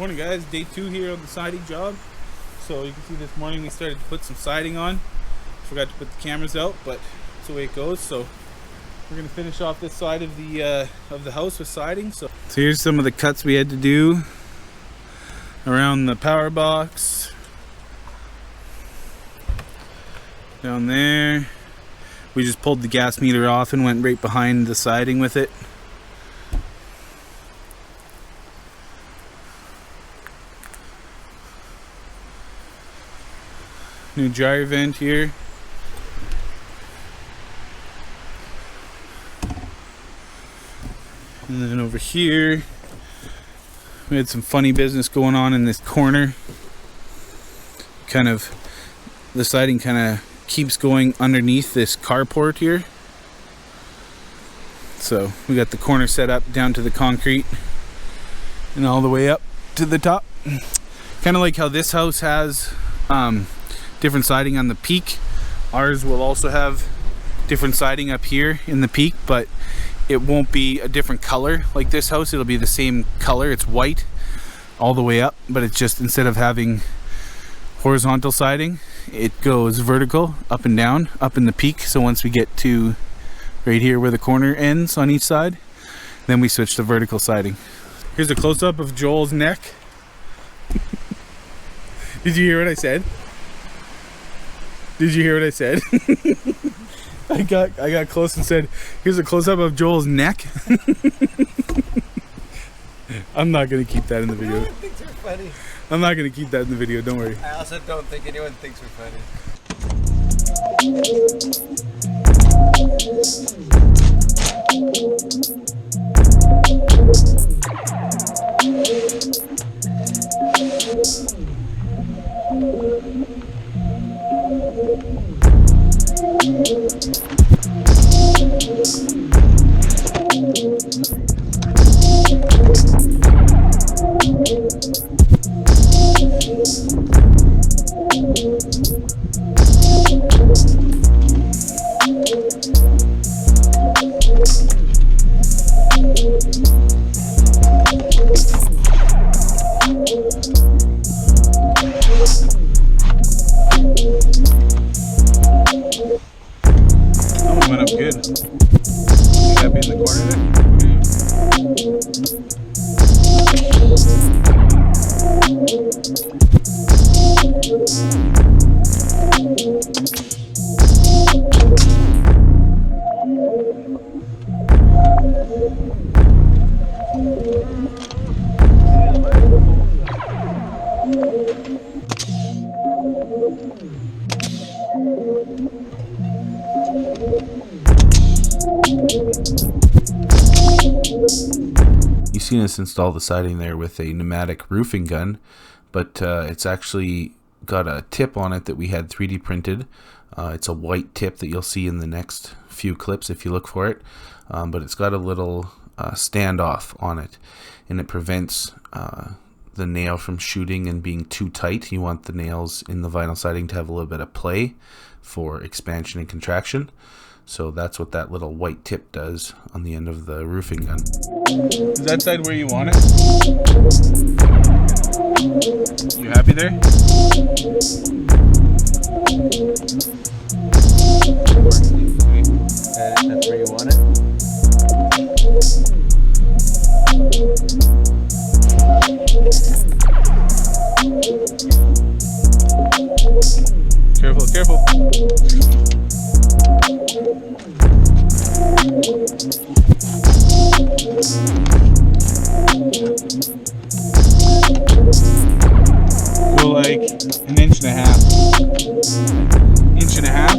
Morning guys, day 2 here on the siding job. So you can see this morning we started to put some siding on. Forgot to put the cameras out, but that's the way it goes. So we're gonna finish off this side of the house with siding. So here's some of the cuts we had to do around the power box. Down there. We just pulled the gas meter off and went right behind the siding with it. New dryer vent here. And then over here, we had some funny business going on in this corner. The siding kind of keeps going underneath this carport here. So we got the corner set up down to the concrete and all the way up to the top. Kind of like how this house has different siding on the peak. Ours will also have different siding up here in the peak, but it won't be a different color like this house. It'll be the same color. It's white all the way up, but it's just, instead of having horizontal siding, it goes vertical up and down up in the peak. So once we get to right here where the corner ends on each side, then we switch to vertical siding. Here's a close-up of Joel's neck. Did you hear what I said? Did you hear what I said? I got close and said, here's a close-up of Joel's neck. I'm not going to keep that in the video. No one thinks we're funny. I'm not going to keep that in the video, don't worry. I also don't think anyone thinks we're funny. You've seen us install the siding there with a pneumatic roofing gun, but it's actually got a tip on it that we had 3D printed. It's a white tip that you'll see in the next few clips if you look for it, but it's got a little standoff on it, and it prevents the nail from shooting and being too tight. You want the nails in the vinyl siding to have a little bit of play for expansion and contraction. So that's what that little white tip does on the end of the roofing gun. Is that side where you want it? You happy there? That's where you want it? Careful, careful. Go like an inch and a half. Inch and a half.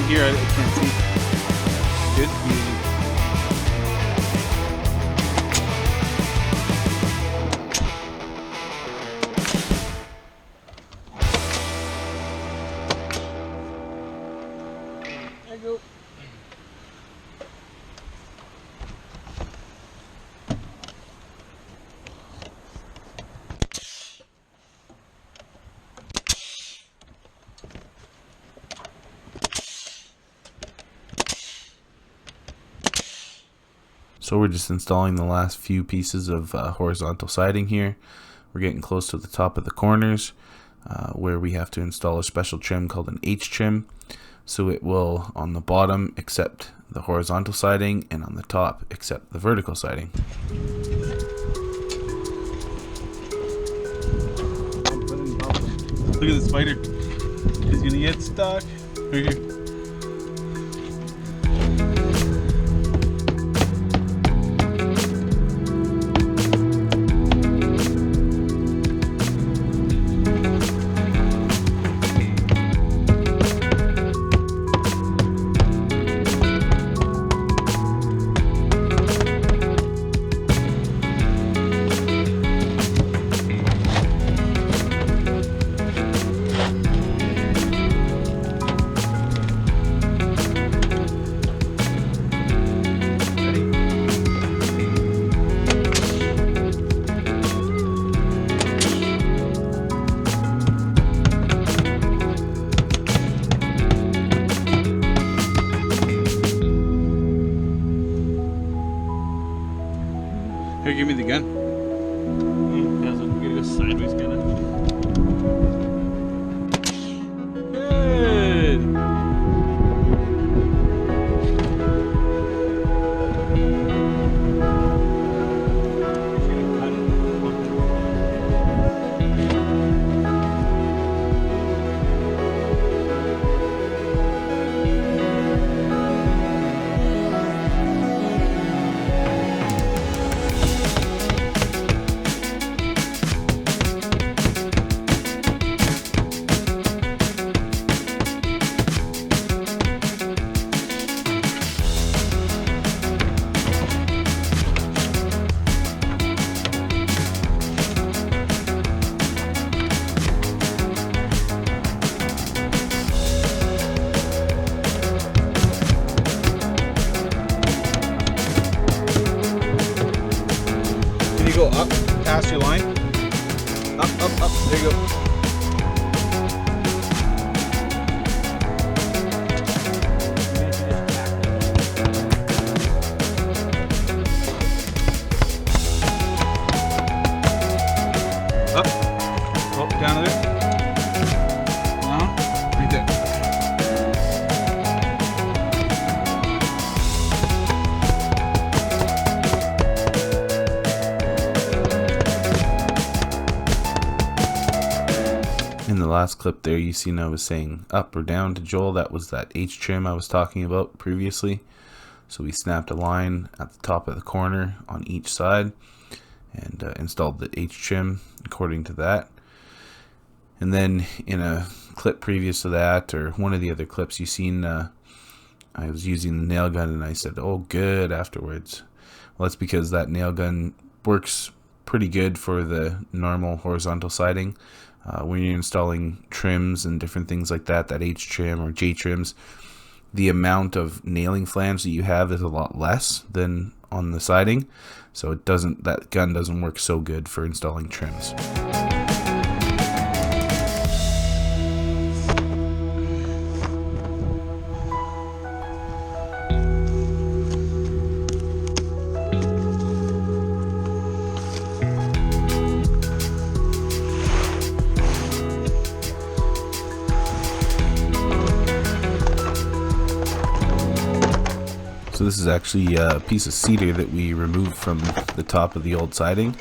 here, I can't see. Good. There you go. So we're just installing the last few pieces of horizontal siding here. We're getting close to the top of the corners where we have to install a special trim called an H trim. So it will, on the bottom, accept the horizontal siding, and on the top, accept the vertical siding. Look at the spider. He's gonna get stuck. Right here. Here, give me the gun. We gotta go sideways, kinda. Good. Can you go up past your line? Up, up, up. There you go. Up. Oh, down a bit. No, right there. In the last clip there, you seen I was saying up or down to Joel. That was that H trim I was talking about previously. So we snapped a line at the top of the corner on each side and installed the H trim according to that. And then in a clip previous to that, or one of the other clips, you seen I was using the nail gun and I said, oh good, afterwards. Well, that's because that nail gun works pretty good for the normal horizontal siding. When you're installing trims and different things like that, that H trim or J trims, the amount of nailing flange that you have is a lot less than on the siding, so it doesn't, that gun doesn't work so good for installing trims. So this is actually a piece of cedar that we removed from the top of the old siding,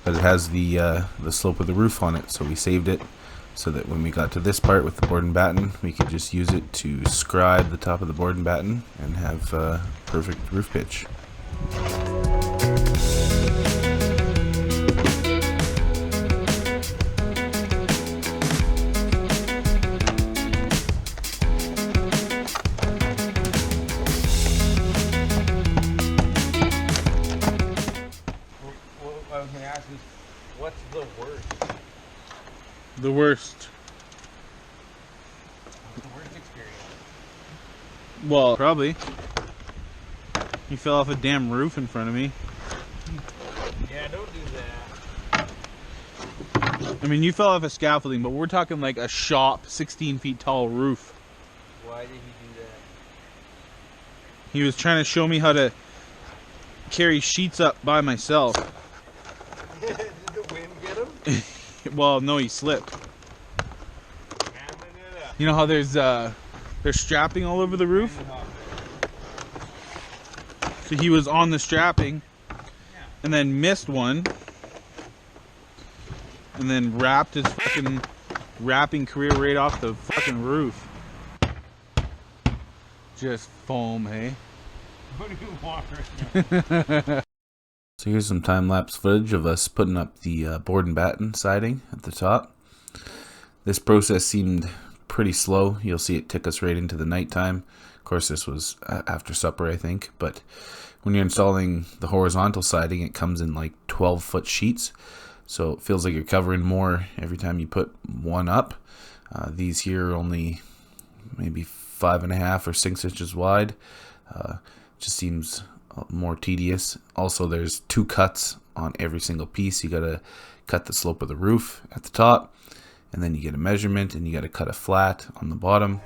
but it has the slope of the roof on it, so we saved it so that when we got to this part with the board and batten, we could just use it to scribe the top of the board and batten and have perfect roof pitch. What's the worst? The worst. What's the worst experience? Well, probably. He fell off a damn roof in front of me. Yeah, don't do that. I mean, you fell off a scaffolding, but we're talking like a shop, 16 feet tall roof. Why did he do that? He was trying to show me how to carry sheets up by myself. Did the wind get him? Well, no, he slipped. Hamming it up. You know how there's strapping all over the roof? So he was on the strapping and then missed one and then wrapped his fucking wrapping career right off the fucking roof. Just foam, hey? What do you want right now? So here's some time-lapse footage of us putting up the board and batten siding at the top. This process seemed pretty slow. You'll see it took us right into the nighttime. Of course, this was after supper, I think. But when you're installing the horizontal siding, it comes in like 12-foot sheets. So it feels like you're covering more every time you put one up. These here are only maybe 5.5 or 6 inches wide. Just seems more tedious. Also, there's 2 cuts on every single piece. You gotta cut the slope of the roof at the top, and then you get a measurement, and you gotta cut a flat on the bottom.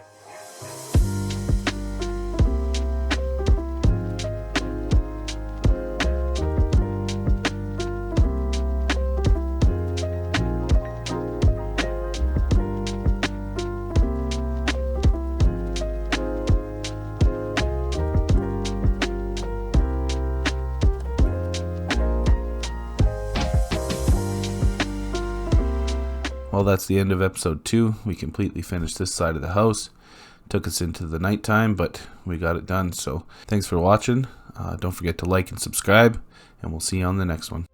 Well, that's the end of episode 2. We completely finished this side of the house. Took us into the nighttime, but we got it done. So thanks for watching. Don't forget to like and subscribe, and we'll see you on the next one.